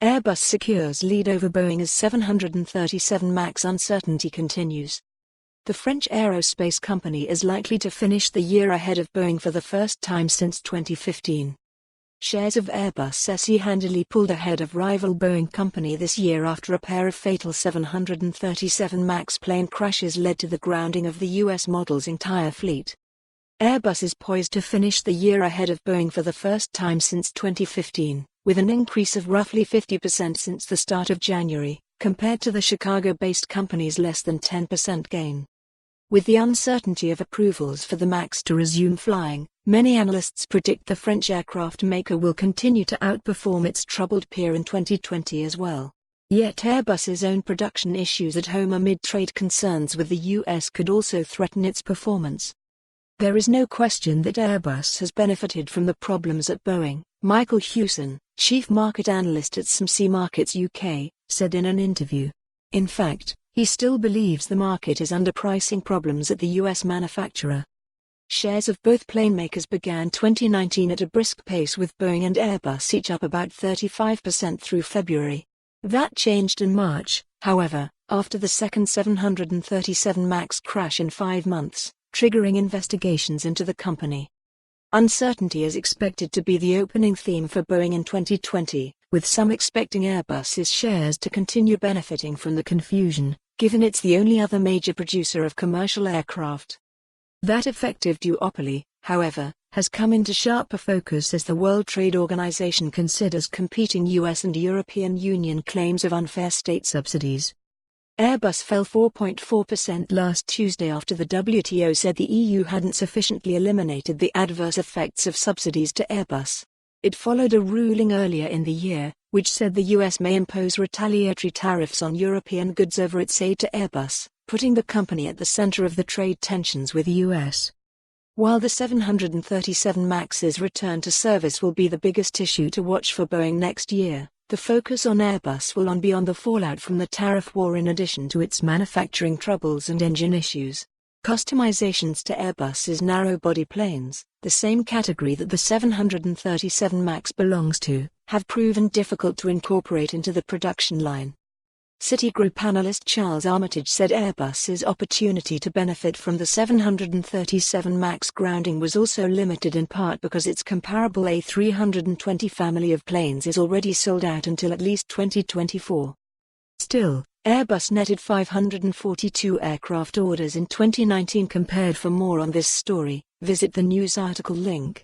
Airbus secures lead over Boeing as 737 MAX uncertainty continues. The French aerospace company is likely to finish the year ahead of Boeing for the first time since 2015. Shares of Airbus SE handily pulled ahead of rival Boeing company this year after a pair of fatal 737 MAX plane crashes led to the grounding of the US model's entire fleet. Airbus is poised to finish the year ahead of Boeing for the first time since 2015, with an increase of roughly 50% since the start of January, compared to the Chicago-based company's less than 10% gain. With the uncertainty of approvals for the MAX to resume flying, many analysts predict the French aircraft maker will continue to outperform its troubled peer in 2020 as well. Yet Airbus's own production issues at home amid trade concerns with the US could also threaten its performance. There is no question that Airbus has benefited from the problems at Boeing, Michael Hewson, chief market analyst at SMC Markets UK, said in an interview. In fact, he still believes the market is underpricing problems at the US manufacturer. Shares of both plane makers began 2019 at a brisk pace, with Boeing and Airbus each up about 35% through February. That changed in March, however, after the second 737 MAX crash in 5 months, triggering investigations into the company. Uncertainty is expected to be the opening theme for Boeing in 2020, with some expecting Airbus's shares to continue benefiting from the confusion, given it's the only other major producer of commercial aircraft. That effective duopoly, however, has come into sharper focus as the World Trade Organization considers competing US and European Union claims of unfair state subsidies. Airbus fell 4.4% last Tuesday after the WTO said the EU hadn't sufficiently eliminated the adverse effects of subsidies to Airbus. It followed a ruling earlier in the year, which said the US may impose retaliatory tariffs on European goods over its aid to Airbus, putting the company at the center of the trade tensions with the US. While the 737 MAX's return to service will be the biggest issue to watch for Boeing next year, the focus on Airbus will be on the fallout from the tariff war in addition to its manufacturing troubles and engine issues. Customizations to Airbus's narrow-body planes, the same category that the 737 MAX belongs to, have proven difficult to incorporate into the production line. Citigroup analyst Charles Armitage said Airbus's opportunity to benefit from the 737 MAX grounding was also limited in part because its comparable A320 family of planes is already sold out until at least 2024. Still, Airbus netted 542 aircraft orders in 2019. Compared for more on this story, visit the news article link.